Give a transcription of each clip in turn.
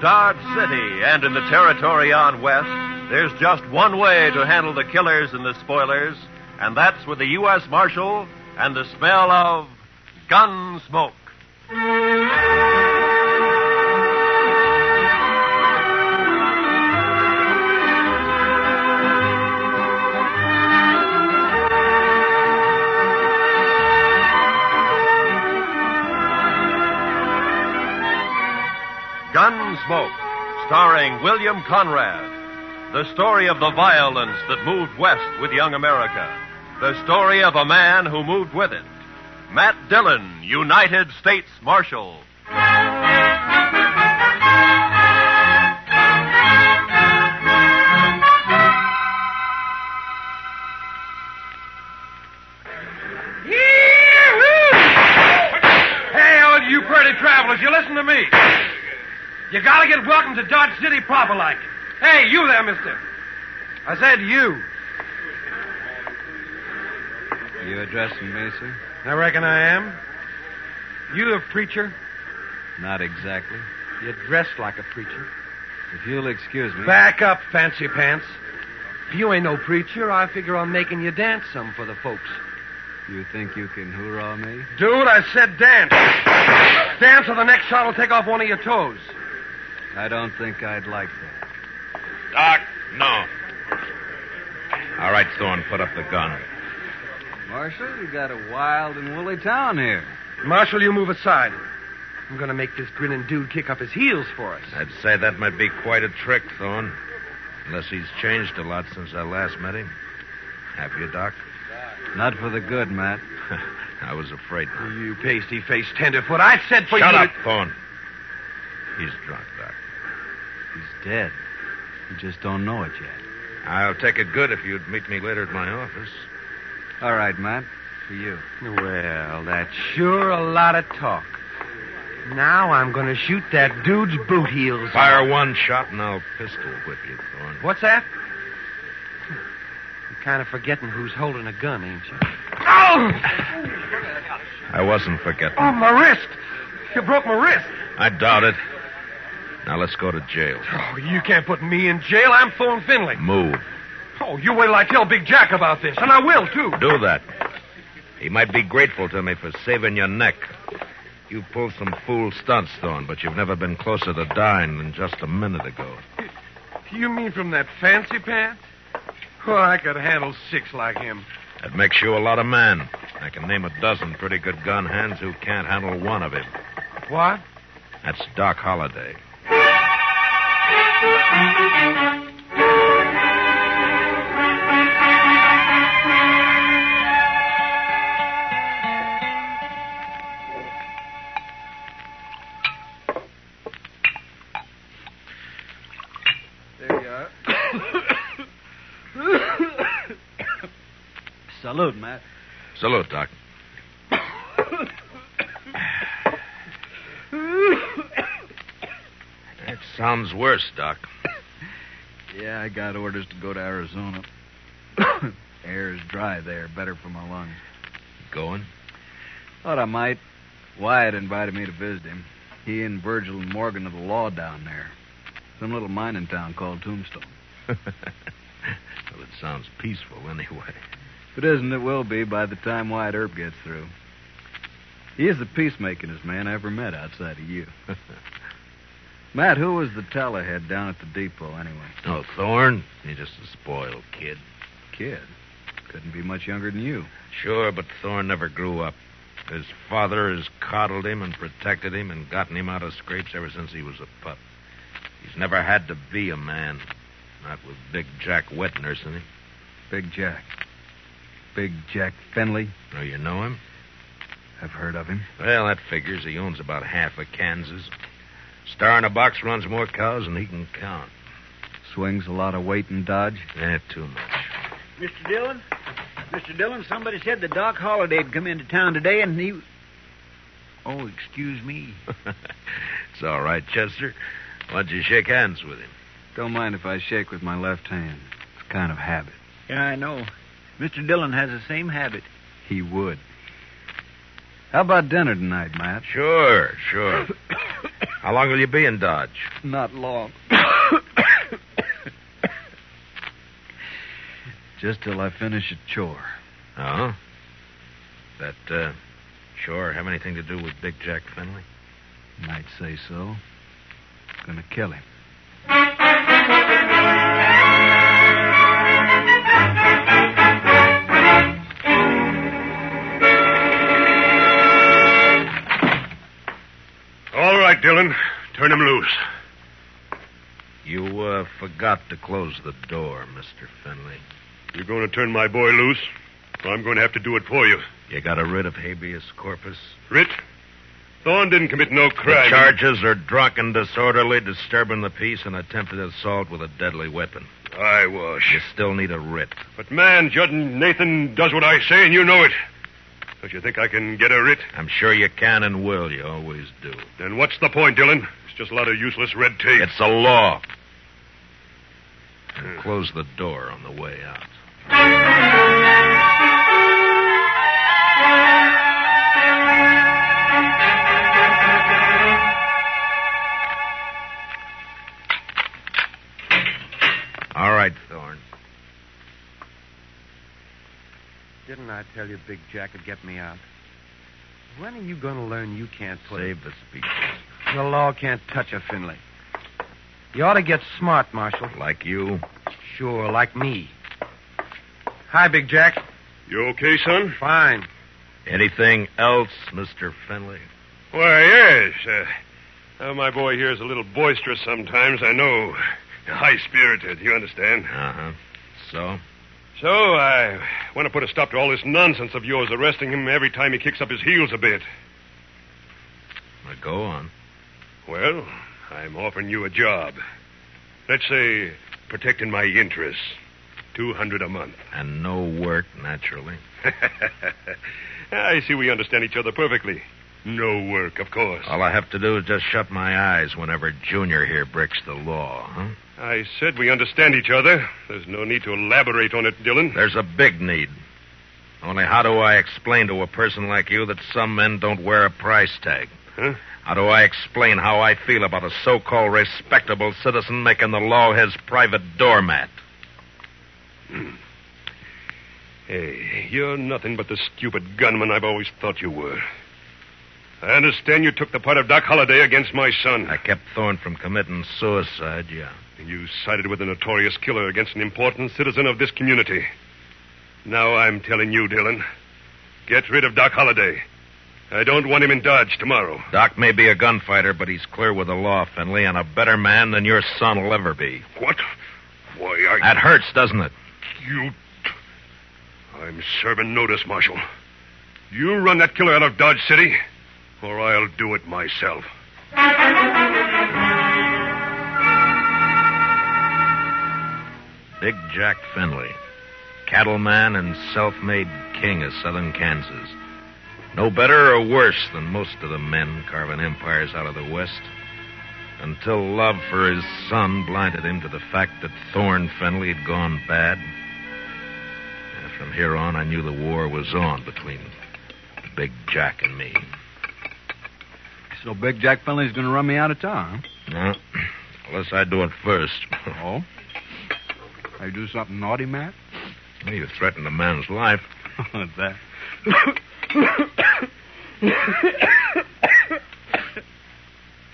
Dodge City and in the territory on west, there's just one way to handle the killers and the spoilers, and that's with the U.S. Marshal and the smell of Gunsmoke. Gunsmoke, starring William Conrad. The story of the violence that moved west with young America. The story of a man who moved with it. Matt Dillon, United States Marshal. Hey, all you pretty travelers, you listen to me. You gotta get welcome to Dodge City proper like. Hey, you there, mister. I said you. You addressing me, sir? I reckon I am. You a preacher? Not exactly. You dress like a preacher. If you'll excuse me. Back up, fancy pants. If you ain't no preacher, I figure on making you dance some for the folks. You think you can hoorah me? Dude, I said dance. Dance or the next shot will take off one of your toes. I don't think I'd like that. Doc, no. All right, Thorne, put up the gun. Marshal, you got a wild and woolly town here. Marshal, you move aside. I'm going to make this grinning dude kick up his heels for us. I'd say that might be quite a trick, Thorne. Unless he's changed a lot since I last met him. Have you, Doc? Not for the good, Matt. I was afraid. You pasty-faced tenderfoot. I said for Shut you... up, Thorne. He's drunk, Doc. He's dead. You just don't know it yet. I'll take it good if you'd meet me later at my office. All right, Matt. For you. Well, that's sure a lot of talk. Now I'm going to shoot that dude's boot heels. Fire one shot and I'll pistol whip you, Thorne. What's that? You're kind of forgetting who's holding a gun, ain't you? Oh! I wasn't forgetting. Oh, my wrist. You broke my wrist. I doubt it. Now let's go to jail. Oh, you can't put me in jail. I'm Thorne Finley. Move. Oh, you wait till I tell Big Jack about this, and I will, too. Do that. He might be grateful to me for saving your neck. You pulled some fool stunts, Thorne, but you've never been closer to dying than just a minute ago. You mean from that fancy pants? Well, I could handle 6 like him. That makes you a lot of man. I can name a dozen pretty good gun hands who can't handle one of him. What? That's Doc Holliday. There you are. Salute, Matt. Salute, Doc. That sounds worse, Doc. Yeah, I got orders to go to Arizona. Air's dry there, better for my lungs. Going? Thought I might. Wyatt invited me to visit him. He and Virgil and Morgan are the law down there. Some little mining town called Tombstone. Well, it sounds peaceful anyway. If it isn't, it will be by the time Wyatt Earp gets through. He is the peacemakingest man I ever met outside of you. Matt, who was the tellerhead down at the depot anyway? Oh, Thorne? He's just a spoiled kid. Kid? Couldn't be much younger than you. Sure, but Thorne never grew up. His father has coddled him and protected him and gotten him out of scrapes ever since he was a pup. He's never had to be a man. Not with Big Jack wet nursing him. Big Jack. Big Jack Finley. Oh, you know him? I've heard of him. Well, that figures. He owns about half of Kansas. Star in a box runs more cows than he can count. Swings a lot of weight in Dodge. Too much. Mr. Dillon? Mr. Dillon, somebody said that Doc Holliday had come into town today and he... Oh, excuse me. It's all right, Chester. Why don't you shake hands with him? Don't mind if I shake with my left hand. It's a kind of habit. Yeah, I know. Mr. Dillon has the same habit. He would. How about dinner tonight, Matt? Sure. How long will you be in Dodge? Not long. Just till I finish a chore. Oh? That, chore have anything to do with Big Jack Finley? Might say so. Gonna kill him. All right, Dillon. Turn him loose. You, forgot to close the door, Mr. Finley. You're going to turn my boy loose? Well, I'm going to have to do it for you. You got a writ of habeas corpus? Writ? Thorne didn't commit no crime. The charges are drunken, disorderly, disturbing the peace, and attempted assault with a deadly weapon. Eyewash. You still need a writ. But, man, Judd Nathan does what I say, and you know it. Don't you think I can get a writ? I'm sure you can and will. You always do. Then what's the point, Dillon? It's just a lot of useless red tape. It's a law. And close the door on the way out. All right, Thorne. Didn't I tell you Big Jack would get me out? When are you going to learn you can't play? Save the speeches. The law can't touch a Finley. You ought to get smart, Marshal. Like you? Sure, like me. Hi, Big Jack. You okay, son? Fine. Anything else, Mr. Finley? Why, yes. My boy here is a little boisterous sometimes, I know. High-spirited, you understand? Uh-huh. So? So, I want to put a stop to all this nonsense of yours arresting him every time he kicks up his heels a bit. Well, go on. Well, I'm offering you a job. Let's say protecting my interests. $200 a month. And no work, naturally. I see we understand each other perfectly. No work, of course. All I have to do is just shut my eyes whenever Junior here breaks the law, huh? I said we understand each other. There's no need to elaborate on it, Dillon. There's a big need. Only how do I explain to a person like you that some men don't wear a price tag? Huh? How do I explain how I feel about a so-called respectable citizen making the law his private doormat? Hey, you're nothing but the stupid gunman I've always thought you were. I understand you took the part of Doc Holliday against my son. I kept Thorne from committing suicide, yeah. You sided with a notorious killer against an important citizen of this community. Now I'm telling you, Dillon, get rid of Doc Holliday. I don't want him in Dodge tomorrow. Doc may be a gunfighter, but he's clear with the law, Finley, and a better man than your son will ever be. What? Why, That hurts, doesn't it? You... I'm serving notice, Marshal. You run that killer out of Dodge City, or I'll do it myself. Big Jack Finley, cattleman and self-made king of southern Kansas. No better or worse than most of the men carving empires out of the West. Until love for his son blinded him to the fact that Thorne Finley had gone bad. And from here on, I knew the war was on between Big Jack and me. So Big Jack Finley's going to run me out of town, huh? No, unless I do it first. Oh? I do something naughty, Matt? Well, you threatened a man's life. What's that?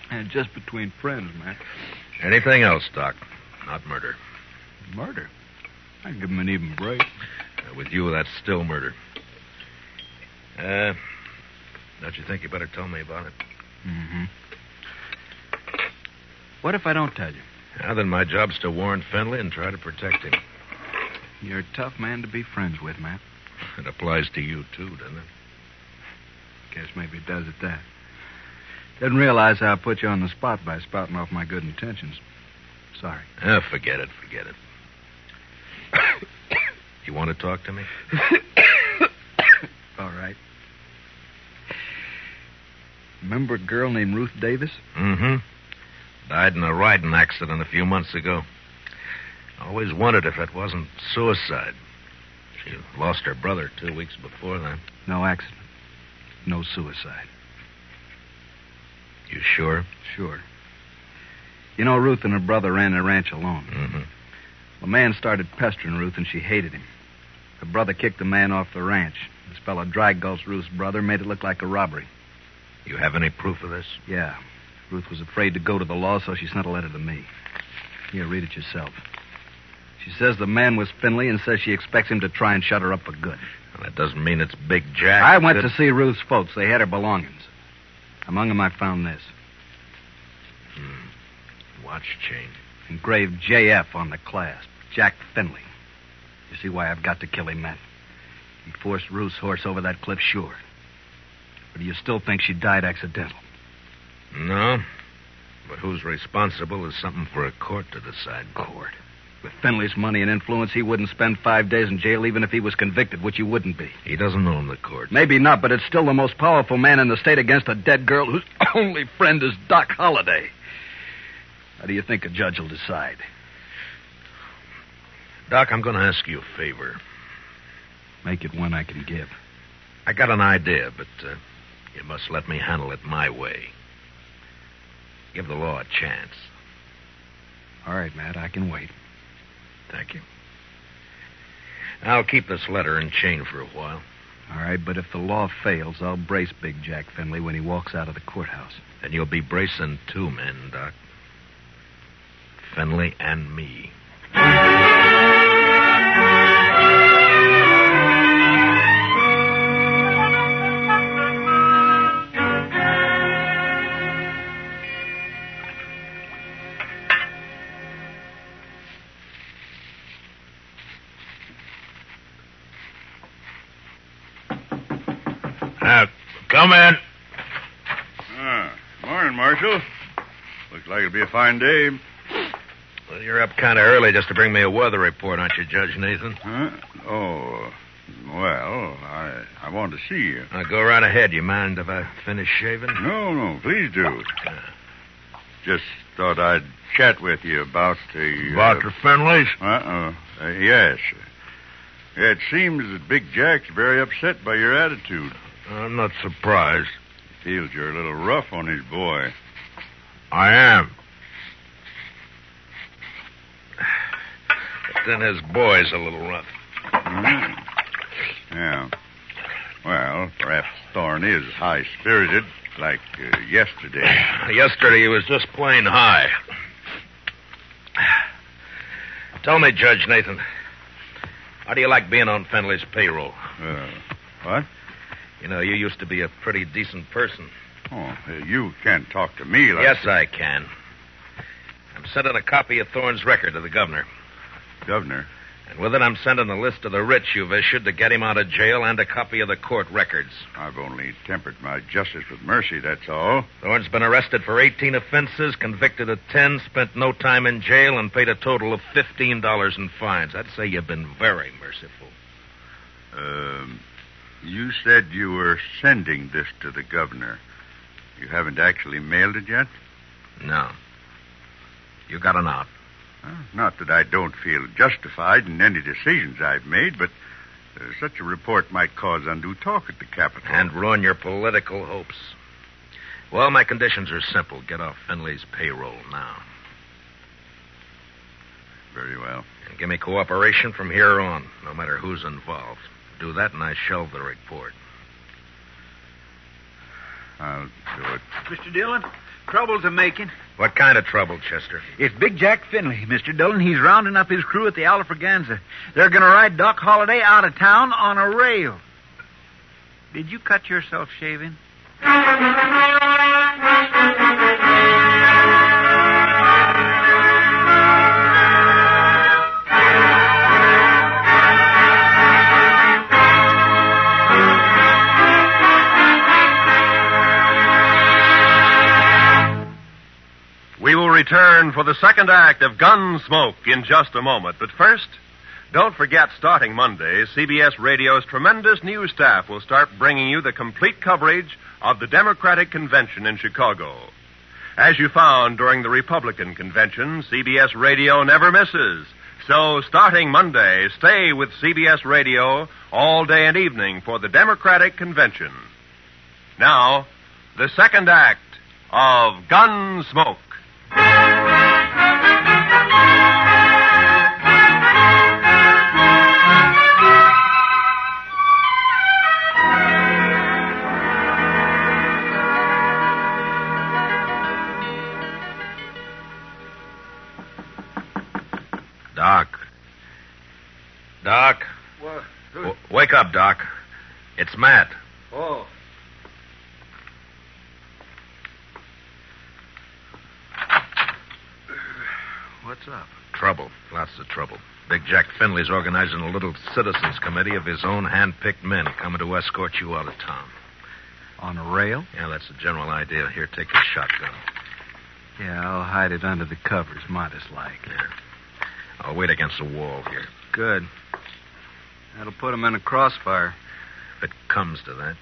And just between friends, Matt. Anything else, Doc? Not murder. Murder? I'd give him an even break. With you, that's still murder. Don't you think you better tell me about it? Mm-hmm. What if I don't tell you? Now, then my job's to warn Finley and try to protect him. You're a tough man to be friends with, Matt. It applies to you, too, doesn't it? Guess maybe it does at that. Didn't realize how I put you on the spot by spouting off my good intentions. Sorry. Forget it. You want to talk to me? All right. Remember a girl named Ruth Davis? Mm-hmm. Died in a riding accident a few months ago. Always wondered if it wasn't suicide. She lost her brother 2 weeks before that. No accident. No suicide. You sure? Sure. You know, Ruth and her brother ran the ranch alone. Mm-hmm. The man started pestering Ruth, and she hated him. Her brother kicked the man off the ranch. This fellow dry gulched Ruth's brother, made it look like a robbery. You have any proof of this? Yeah. Ruth was afraid to go to the law, so she sent a letter to me. Here, read it yourself. She says the man was Finley and says she expects him to try and shut her up for good. Well, that doesn't mean it's Big Jack. I went to see Ruth's folks. They had her belongings. Among them, I found this. Watch chain. Engraved JF on the clasp. Jack Finley. You see why I've got to kill him, Matt? He forced Ruth's horse over that cliff, sure. But do you still think she died accidental? No. But who's responsible is something for a court to decide. Court? With Finley's money and influence, he wouldn't spend 5 days in jail even if he was convicted, which he wouldn't be. He doesn't own the court. Maybe not, but it's still the most powerful man in the state against a dead girl whose only friend is Doc Holliday. How do you think a judge will decide? Doc, I'm going to ask you a favor. Make it one I can give. I got an idea, but you must let me handle it my way. Give the law a chance. All right, Matt, I can wait. Thank you. I'll keep this letter and chain for a while. All right, but if the law fails, I'll brace Big Jack Finley when he walks out of the courthouse. And you'll be bracing 2 men, Doc. Finley and me. Come in. Morning, Marshal. Looks like it'll be a fine day. Well, you're up kind of early just to bring me a weather report, aren't you, Judge Nathan? Huh? Oh, well, I want to see you. Go right ahead. You mind if I finish shaving? No, please do. Just thought I'd chat with you about the... About the Finleys? Yes. Yeah, it seems that Big Jack's very upset by your attitude. I'm not surprised. He feels you're a little rough on his boy. I am. But then his boy's a little rough. Yeah. Well, perhaps Thorne is high-spirited, like yesterday. Yesterday he was just plain high. Tell me, Judge Nathan, how do you like being on Finley's payroll? What? You know, you used to be a pretty decent person. Oh, you can't talk to me like... Yes, I can. I'm sending a copy of Thorne's record to the governor. Governor? And with it, I'm sending a list of the writs you've issued to get him out of jail and a copy of the court records. I've only tempered my justice with mercy, that's all. Thorne's been arrested for 18 offenses, convicted of 10, spent no time in jail, and paid a total of $15 in fines. I'd say you've been very merciful. You said you were sending this to the governor. You haven't actually mailed it yet? No. You got an out. Not that I don't feel justified in any decisions I've made, but such a report might cause undue talk at the Capitol. And ruin your political hopes. Well, my conditions are simple. Get off Finley's payroll now. Very well. And give me cooperation from here on, no matter who's involved. Do that, and I shelve the report. I'll do it. Mr. Dillon, trouble's a-making. What kind of trouble, Chester? It's Big Jack Finley, Mr. Dillon. He's rounding up his crew at the Alfraganza. They're going to ride Doc Holliday out of town on a rail. Did you cut yourself shaving? We will return for the second act of Gunsmoke in just a moment. But first, don't forget, starting Monday, CBS Radio's tremendous news staff will start bringing you the complete coverage of the Democratic Convention in Chicago. As you found during the Republican Convention, CBS Radio never misses. So, starting Monday, stay with CBS Radio all day and evening for the Democratic Convention. Now, the second act of Gunsmoke. Doc. What? Wake up, Doc. It's Matt. Oh. What's up? Trouble. Lots of trouble. Big Jack Finley's organizing a little citizens committee of his own hand-picked men coming to escort you out of town. On a rail? Yeah, that's the general idea. Here, take this shotgun. Yeah, I'll hide it under the covers, modest-like. Yeah. I'll wait against the wall here. Good. That'll put 'em in a crossfire. If it comes to that.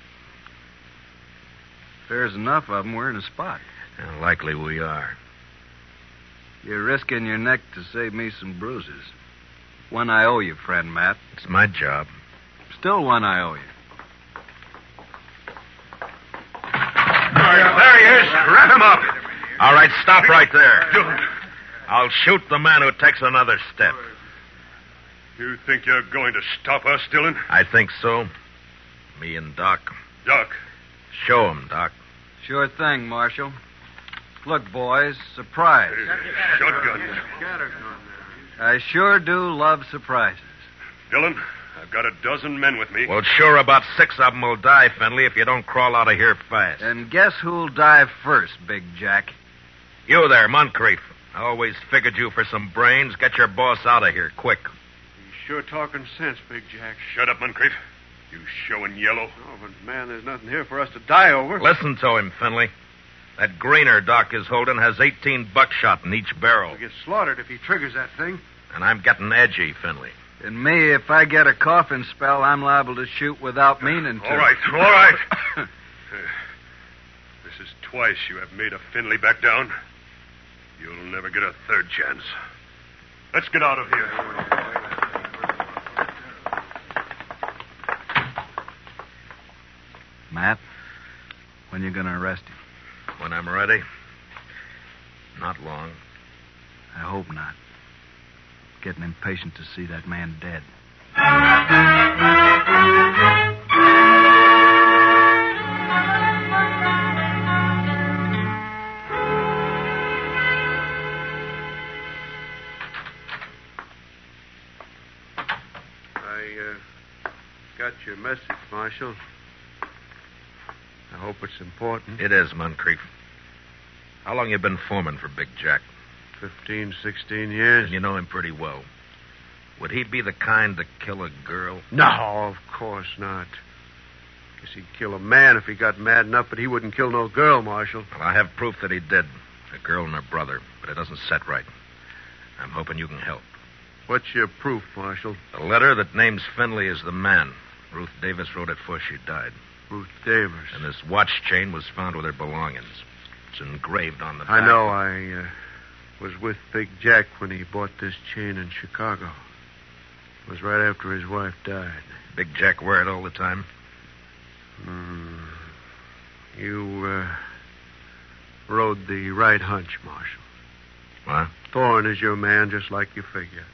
If there's enough of 'em, we're in a spot. Yeah, likely we are. You're risking your neck to save me some bruises. One I owe you, friend Matt. It's my job. Still one I owe you. There he is. Wrap him up. All right, stop right there. I'll shoot the man who takes another step. You think you're going to stop us, Dillon? I think so. Me and Doc. Doc. Show him, Doc. Sure thing, Marshal. Look, boys, surprise. Shotgun. I sure do love surprises. Dillon, I've got a dozen men with me. Well, sure, about 6 of them will die, Finley, if you don't crawl out of here fast. And guess who'll die first, Big Jack? You there, Moncrief. I always figured you for some brains. Get your boss out of here, quick. He's sure talking sense, Big Jack. Shut up, Moncrief. You showing yellow. Oh, but, man, there's nothing here for us to die over. Listen to him, Finley. That greener Doc is holding has 18 buckshot in each barrel. He'll get slaughtered if he triggers that thing. And I'm getting edgy, Finley. And me, if I get a coughing spell, I'm liable to shoot without meaning to. All right. This is twice you have made a Finley back down. You'll never get a third chance. Let's get out of here. Matt, when you going to arrest him? When I'm ready. Not long. I hope not. Getting impatient to see that man dead. I got your message, Marshal. I hope it's important. It is, Moncrief. How long you been foreman for Big Jack? 15, 16 years. And you know him pretty well. Would he be the kind to kill a girl? No, of course not. Guess he'd kill a man if he got mad enough, but he wouldn't kill no girl, Marshal. Well, I have proof that he did. A girl and her brother, but it doesn't set right. I'm hoping you can help. What's your proof, Marshal? The letter that names Finley as the man. Ruth Davis wrote it before she died. Ruth Davis. And this watch chain was found with her belongings. It's engraved on the back. I know. I was with Big Jack when he bought this chain in Chicago. It was right after his wife died. Big Jack wear it all the time? You rode the right hunch, Marshal. What? Thorne is your man, just like you figure.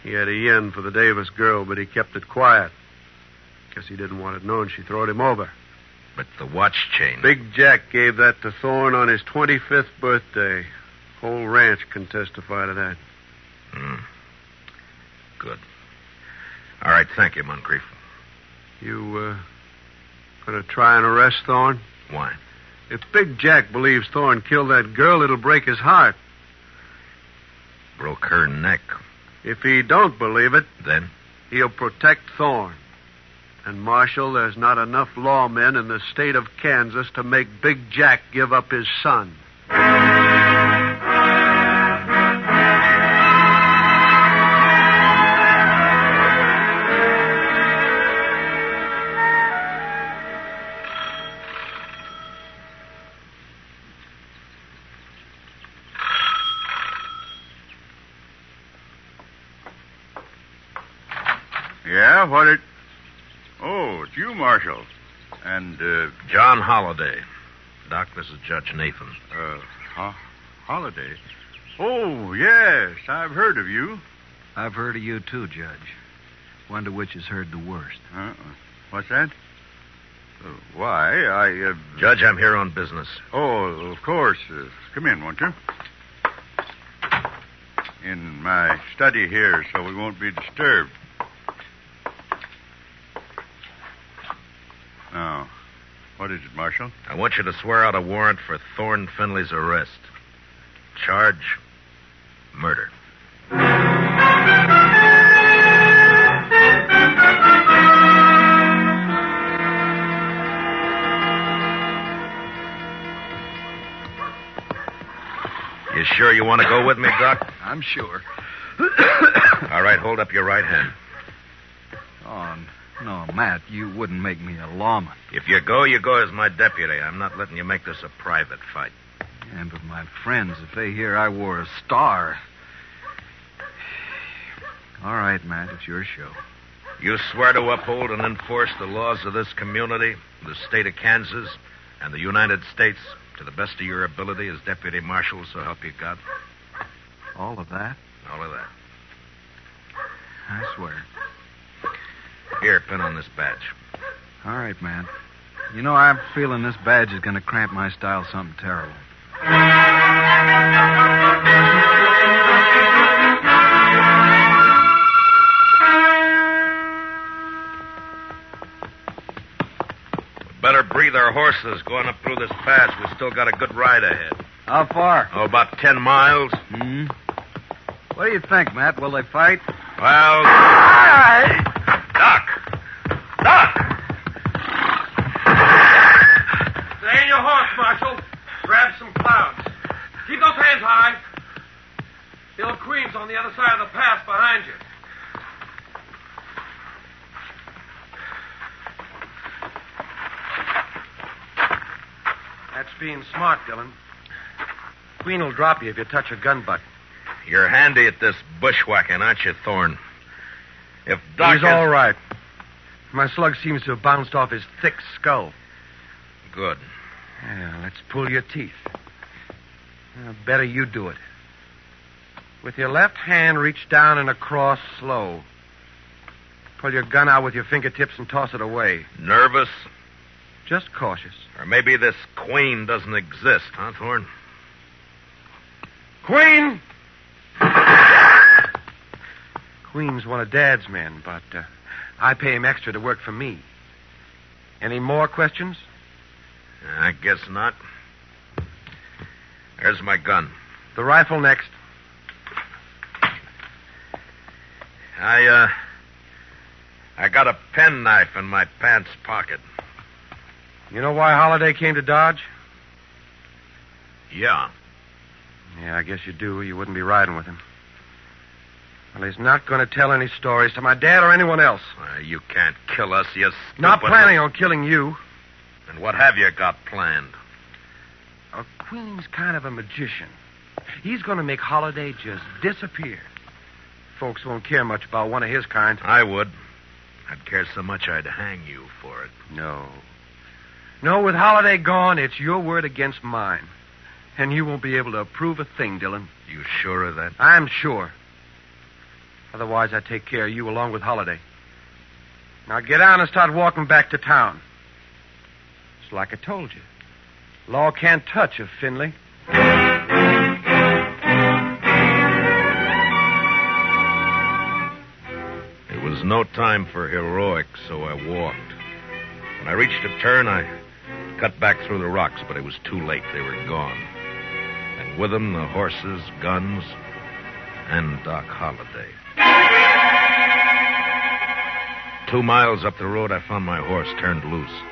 He had a yen for the Davis girl, but he kept it quiet. Guess he didn't want it known she throwed him over. But the watch chain... Big Jack gave that to Thorne on his 25th birthday. Whole ranch can testify to that. Good. All right, thank you, Moncrief. You, gonna try and arrest Thorne? Why? If Big Jack believes Thorne killed that girl, it'll break his heart. Broke her neck. If he don't believe it, Then? he'll protect Thorne. And, Marshal, there's not enough lawmen in the state of Kansas to make Big Jack give up his son. Yeah, what it... Oh, it's you, Marshal. And, John Holliday. Doc, this is Judge Nathan. Holiday? Oh, yes. I've heard of you. I've heard of you, too, Judge. Wonder which has heard the worst. What's that? Why, Judge, I'm here on business. Oh, of course. Come in, won't you? In my study here, so we won't be disturbed. Now, what is it, Marshal? I want you to swear out a warrant for Thorne Finley's arrest. Charge, murder. You sure you want to go with me, Doc? I'm sure. All right, hold up your right hand. Oh, no, Matt, you wouldn't make me a lawman. If you go as my deputy. I'm not letting you make this a private fight. Yeah, but my friends, if they hear I wore a star... All right, Matt, it's your show. You swear to uphold and enforce the laws of this community, the state of Kansas, and the United States to the best of your ability as deputy marshal, so help you God? All of that? All of that. I swear. Here, pin on this badge. All right, Matt. You know, I'm feeling this badge is going to cramp my style something terrible. Better breathe our horses going up through this pass. We still got a good ride ahead. How far? Oh, about 10 miles. Hmm? What do you think, Matt? Will they fight? Well... Doc! Stay in your horse, Marshal. Grab some clouds. Keep those hands high. Bill Queen's on the other side of the pass behind you. That's being smart, Dillon. Queen will drop you if you touch a gun butt. You're handy at this bushwhacking, aren't you, Thorne? If Doc He's all right. My slug seems to have bounced off his thick skull. Good. Yeah, let's pull your teeth. Better you do it. With your left hand, reach down and across slow. Pull your gun out with your fingertips and toss it away. Nervous? Just cautious. Or maybe this Queen doesn't exist, huh, Thorne? Queen! Queen's one of Dad's men, but I pay him extra to work for me. Any more questions? I guess not. There's my gun. The rifle next. I got a penknife in my pants pocket. You know why Holliday came to Dodge? Yeah. Yeah, I guess you do. You wouldn't be riding with him. Well, he's not going to tell any stories to my dad or anyone else. You can't kill us, you stupid... Not planning on killing you. And what have you got planned? Queen's kind of a magician. He's going to make Holliday just disappear. Folks won't care much about one of his kind. I would. I'd care so much I'd hang you for it. No. No, with Holliday gone, it's your word against mine. And you won't be able to prove a thing, Dillon. You sure of that? I'm sure. Otherwise, I'd take care of you along with Holliday. Now get on and start walking back to town. It's like I told you. Law can't touch a Finley. It was no time for heroics, so I walked. When I reached a turn, I cut back through the rocks, but it was too late. They were gone. And with them, the horses, guns, and Doc Holliday. 2 miles up the road, I found my horse turned loose.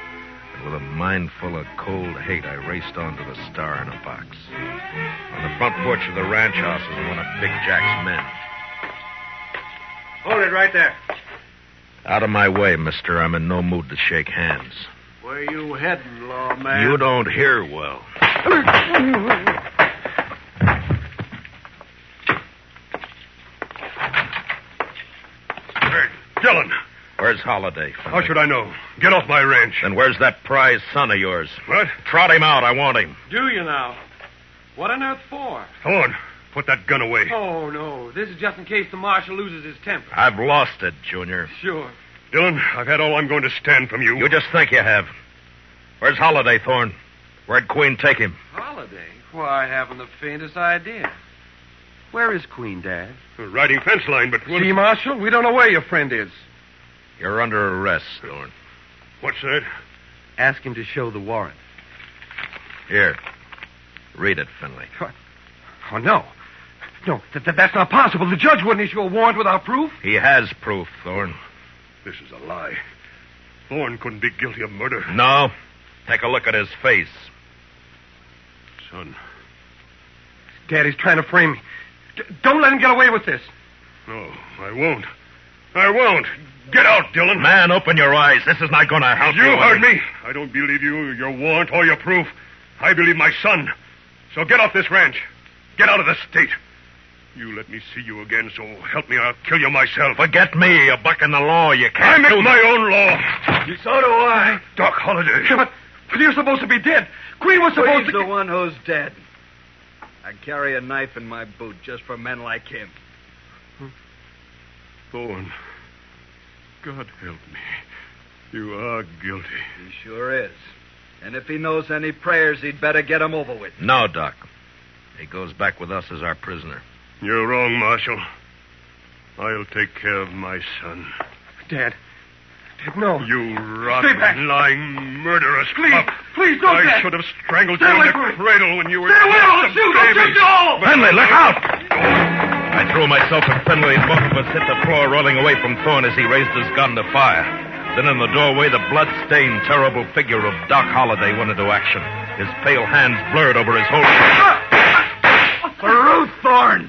And with a mind full of cold hate, I raced on to the Star in a Box. On the front porch of the ranch house was one of Big Jack's men. Hold it right there. Out of my way, mister. I'm in no mood to shake hands. Where you heading, lawman? You don't hear well. Hey, Dillon. Where's Holiday, Finley? How should I know? Get off my ranch. Then where's that prize son of yours? What? Trot him out. I want him. Do you now? What on earth for? Thorne, put that gun away. Oh, no. This is just in case the marshal loses his temper. I've lost it, Junior. Sure. Dillon, I've had all I'm going to stand from you. You just think you have. Where's Holiday, Thorne? Where'd Queen take him? Holiday? Why, I haven't the faintest idea. Where is Queen, Dad? Riding fence line, but... See, Marshal, we don't know where your friend is. You're under arrest, Thorne. What's that? Ask him to show the warrant. Here. Read it, Finley. Oh, no. No, that's not possible. The judge wouldn't issue a warrant without proof. He has proof, Thorne. This is a lie. Thorne couldn't be guilty of murder. No. Take a look at his face. Son. Daddy's trying to frame me. Don't let him get away with this. No, I won't. I won't. Get out, Dillon. Man, open your eyes. This is not going to help you. You heard me. I don't believe you, your warrant, or your proof. I believe my son. So get off this ranch. Get out of the state. You let me see you again, so help me, I'll kill you myself. Forget me. You're bucking the law. You I can't make do my own law. So do I. Doc Holliday. But you're supposed to be dead. Queen was supposed He's to... the one who's dead. I carry a knife in my boot just for men like him. Thorne, God help me. You are guilty. He sure is. And if he knows any prayers, he'd better get 'em over with. No, Doc. He goes back with us as our prisoner. You're wrong, Marshal. I'll take care of my son. Dad, no. You Stay back. rotten, lying, murderous Please, pup. please don't, I Dad. should have strangled Stay you away in from the me. cradle when you were Stay away, I'll just a shoot. I'll baby. shoot you all. Finley, look out! I threw myself at Finley, and both of us hit the floor, rolling away from Thorne as he raised his gun to fire. Then in the doorway, the blood-stained, terrible figure of Doc Holliday went into action. His pale hands blurred over his whole... For Ruth Thorne!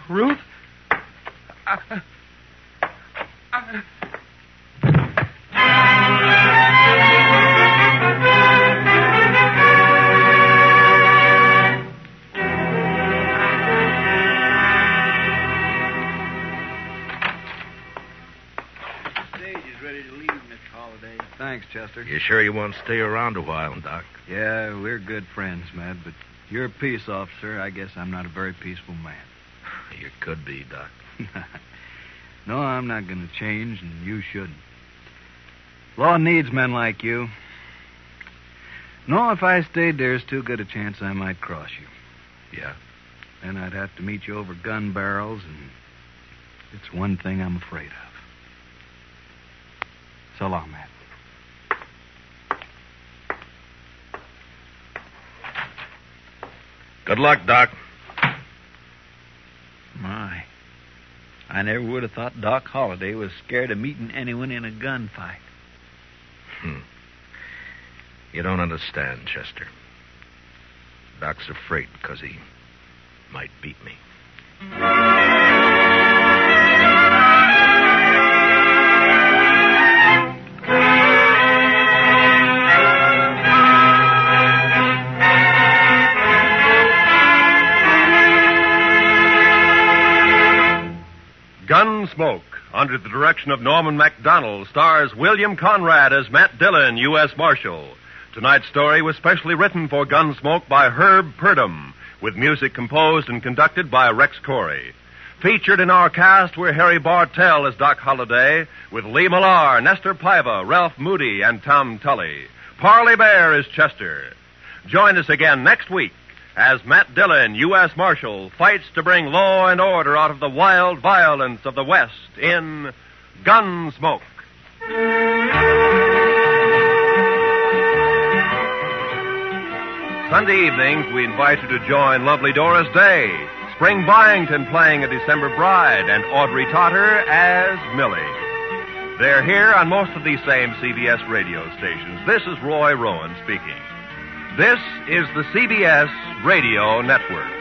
Ruth? Thanks, Chester. You sure you won't stay around a while, Doc? Yeah, we're good friends, Matt, but you're a peace officer. I guess I'm not a very peaceful man. You could be, Doc. No, I'm not going to change, and you shouldn't. Law needs men like you. No, if I stayed, there's too good a chance I might cross you. Yeah? Then I'd have to meet you over gun barrels, and it's one thing I'm afraid of. So long, Matt. Good luck, Doc. My. I never would have thought Doc Holliday was scared of meeting anyone in a gunfight. You don't understand, Chester. Doc's afraid because he might beat me. Gunsmoke, under the direction of Norman MacDonald, stars William Conrad as Matt Dillon, U.S. Marshal. Tonight's story was specially written for Gunsmoke by Herb Purdom, with music composed and conducted by Rex Corey. Featured in our cast were Harry Bartell as Doc Holliday, with Lee Millar, Nestor Paiva, Ralph Moody, and Tom Tully. Parley Bear is Chester. Join us again next week as Matt Dillon, U.S. Marshal, fights to bring law and order out of the wild violence of the West in Gunsmoke. Sunday evenings, we invite you to join lovely Doris Day, Spring Byington playing a December Bride, and Audrey Totter as Millie. They're here on most of these same CBS radio stations. This is Roy Rowan speaking. This is the CBS Radio Network.